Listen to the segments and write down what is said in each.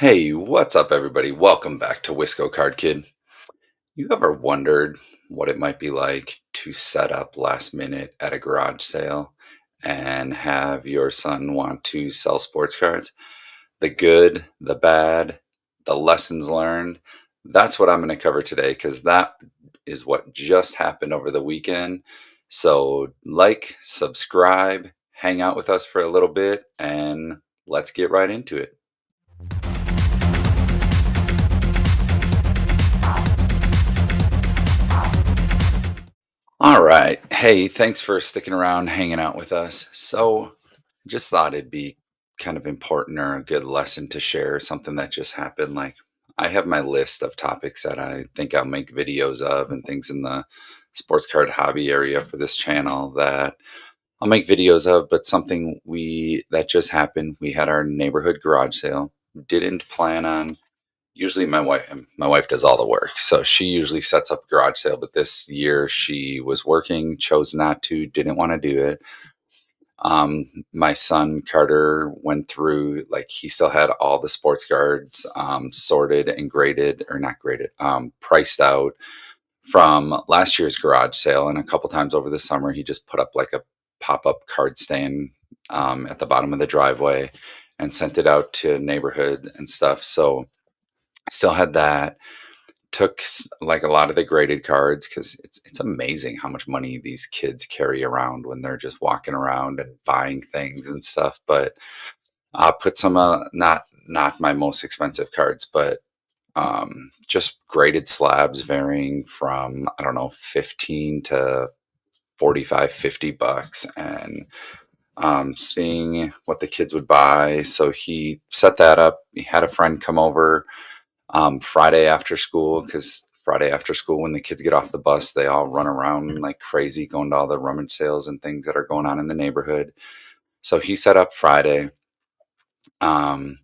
Hey, what's up, everybody? Welcome back to Wiscocardkid. You ever wondered what it might be like to set up last minute at a garage sale and have your son want to sell sports cards? The good, the bad, the lessons learned. That's what I'm going to cover today because that is what just happened over the weekend. So, like, subscribe, hang out with us for a little bit, and let's get right into it. All right. Hey, thanks for sticking around, hanging out with us. So, just thought it'd be kind of important or a good lesson to share something that just happened. Like, I have my list of topics that I think I'll make videos of and things in the sports card hobby area for this channel that I'll make videos of, but something that just happened. We had our neighborhood garage sale. Didn't plan on Usually my wife does all the work, so she usually sets up a garage sale, but this year she was working, chose not to, didn't want to do it. My son Carter went through, like, he still had all the sports cards sorted and graded, or not graded, priced out from last year's garage sale. And a couple times over the summer he just put up like a pop-up card stand at the bottom of the driveway and sent it out to neighborhood and stuff. So still had that. Took like a lot of the graded cards because it's amazing how much money these kids carry around when they're just walking around and buying things and stuff. But put some not my most expensive cards, but just graded slabs varying from, I don't know, 15 to 45, $50, and seeing what the kids would buy. So he set that up. He had a friend come over Friday after school, because Friday after school, when the kids get off the bus, they all run around like crazy, going to all the rummage sales and things that are going on in the neighborhood. So he set up Friday, um,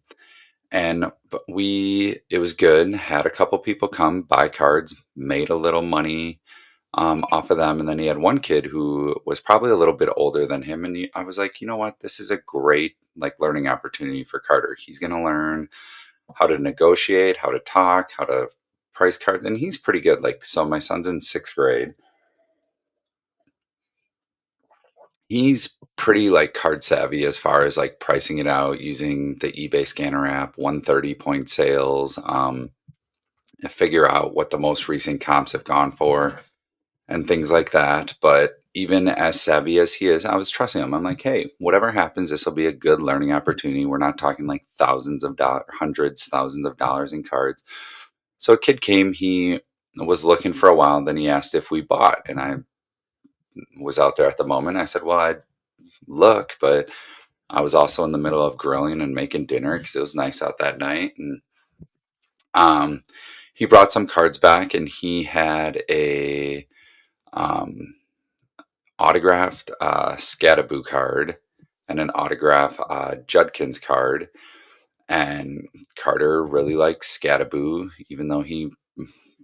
and it was good. Had a couple people come buy cards, made a little money off of them, and then he had one kid who was probably a little bit older than him, and I was like, you know what, this is a great like learning opportunity for Carter. He's going to learn how to negotiate, how to talk, how to price cards, and he's pretty good. Like, so my son's in sixth grade. He's pretty like card savvy as far as like pricing it out using the eBay scanner app, 130 point sales, and figure out what the most recent comps have gone for and things like that. But even as savvy as he is, I was trusting him. I'm like, hey, whatever happens, this will be a good learning opportunity. We're not talking like thousands of dollars, hundreds, thousands of dollars in cards. So a kid came, he was looking for a while, then he asked if we bought, and I was out there at the moment. I said, well, I'd look, but I was also in the middle of grilling and making dinner because it was nice out that night. And um, he brought some cards back, and he had a um, autographed Scattaboo card and an autograph Judkins card. And Carter really likes Scattaboo, even though he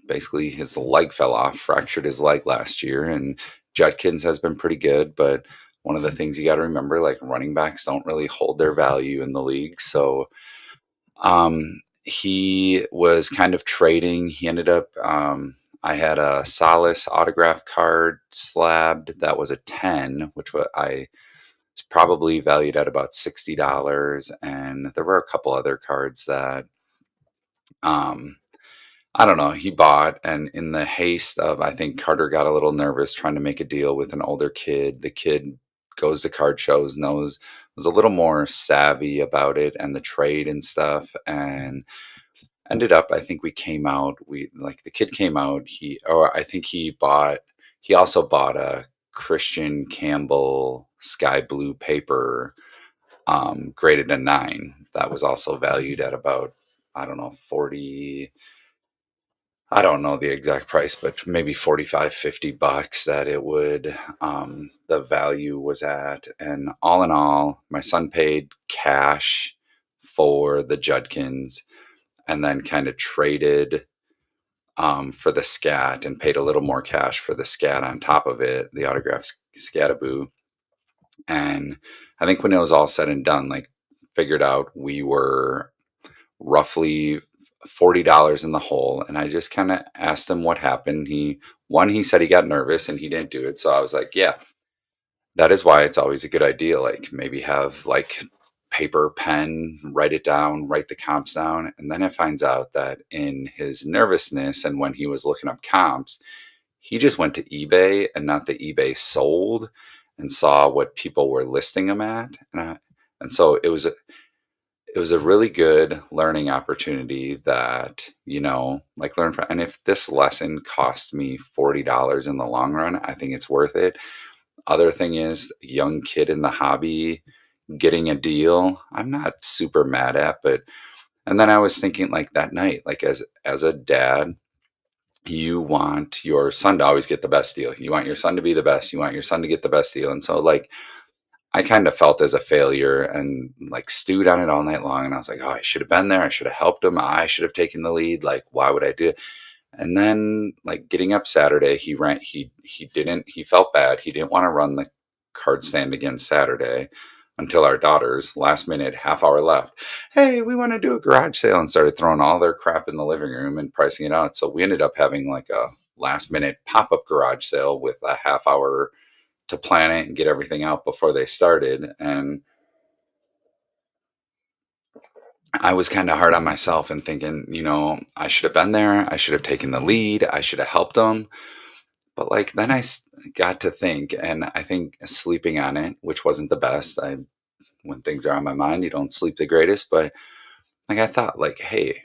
basically his leg fell off, fractured his leg last year. And Judkins has been pretty good, but one of the things you got to remember, like, running backs don't really hold their value in the league. So he was kind of trading. He ended up, I had a Solace autograph card slabbed that was a 10, which I was probably valued at about $60. And there were a couple other cards that, um, I don't know, he bought. And in the haste of, I think Carter got a little nervous trying to make a deal with an older kid. The kid goes to card shows, was a little more savvy about it and the trade and stuff. And ended up, I think the kid came out, or I think he also bought a Christian Campbell sky blue paper, graded a 9. That was also valued at about, I don't know, 40, I don't know the exact price, but maybe 45, $50 that it would, the value was at. And all in all, my son paid cash for the Judkins and then kind of traded for the scat and paid a little more cash for the scat on top of it, the autographed Scataboo. And I think when it was all said and done, like, figured out roughly $40 in the hole. And I just kind of asked him what happened. He said he got nervous and he didn't do it. So I was like, yeah, that is why it's always a good idea. Like maybe have like paper, pen, write it down, write the comps down. And then it finds out that in his nervousness and when he was looking up comps, he just went to eBay and not the eBay sold and saw what people were listing them at. And so it was a really good learning opportunity that, like learn from. And if this lesson cost me $40 in the long run, I think it's worth it. Other thing is, young kid in the hobby getting a deal, I'm not super mad at, but and then I was thinking like that night, like as a dad, you want your son to always get the best deal. You want your son to be the best. You want your son to get the best deal. And so like I kind of felt as a failure and like stewed on it all night long. And I was like, oh, I should have been there. I should have helped him. I should have taken the lead. Like, why would I do it? And then like getting up Saturday, he felt bad. He didn't want to run the card stand again Saturday until our daughters last minute half hour left. Hey, we want to do a garage sale, and started throwing all their crap in the living room and pricing it out. So we ended up having like a last minute pop-up garage sale with a half hour to plan it and get everything out before they started. And I was kind of hard on myself and thinking, I should have been there. I should have taken the lead. I should have helped them. But like then got to think, and I think sleeping on it, which wasn't the best. When things are on my mind, you don't sleep the greatest. But like I thought, like, hey,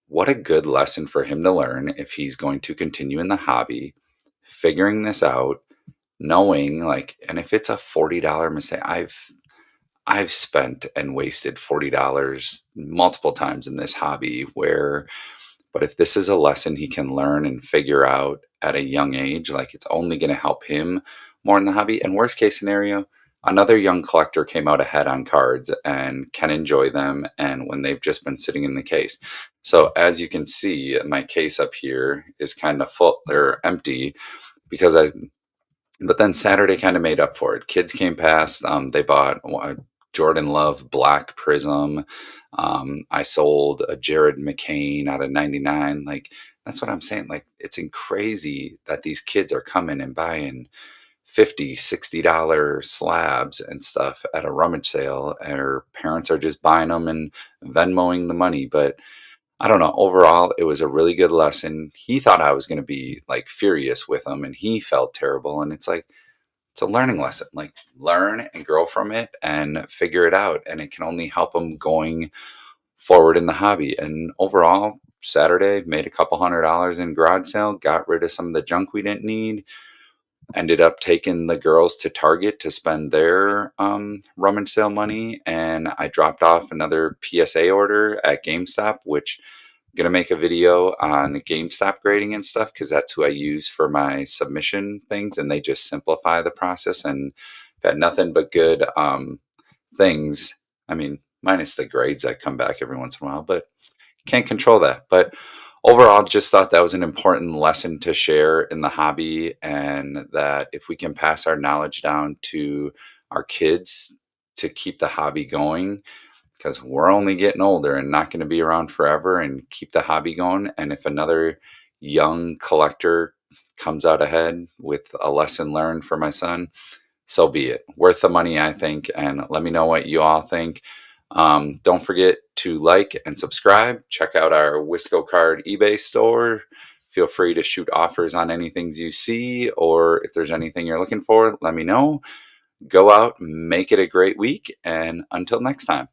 what a good lesson for him to learn if he's going to continue in the hobby, figuring this out, knowing like, and if it's a $40 mistake, I've spent and wasted $40 multiple times in this hobby but if this is a lesson he can learn and figure out at a young age, like it's only going to help him more in the hobby. And worst case scenario, another young collector came out ahead on cards and can enjoy them and when they've just been sitting in the case. So as you can see, my case up here is kind of full or empty because but then Saturday kind of made up for it. Kids came past. They bought a Jordan Love Black Prism. I sold a Jared McCain out of 99. Like, that's what I'm saying. Like, it's crazy that these kids are coming and buying $50, $60 slabs and stuff at a rummage sale. Or parents are just buying them and Venmoing the money. But I don't know. Overall, it was a really good lesson. He thought I was going to be like furious with him and he felt terrible. And it's like, it's a learning lesson. Like, learn and grow from it and figure it out. And it can only help him going forward in the hobby. And overall, Saturday made a couple $100 in garage sale, got rid of some of the junk we didn't need, ended up taking the girls to Target to spend their rummage sale money. And I dropped off another PSA order at GameStop, which I'm going to make a video on GameStop grading and stuff because that's who I use for my submission things. And they just simplify the process. And I've had nothing but good things. I mean, minus the grades that come back every once in a while, but can't control that. But overall, just thought that was an important lesson to share in the hobby, and that if we can pass our knowledge down to our kids to keep the hobby going, because we're only getting older and not going to be around forever, and keep the hobby going. And if another young collector comes out ahead with a lesson learned for my son, so be it. Worth the money, I think. And let me know what you all think. Don't forget to like and subscribe. Check out our Wiscocard eBay store. Feel free to shoot offers on anything you see, or if there's anything you're looking for, let me know. Go out, make it a great week, and until next time.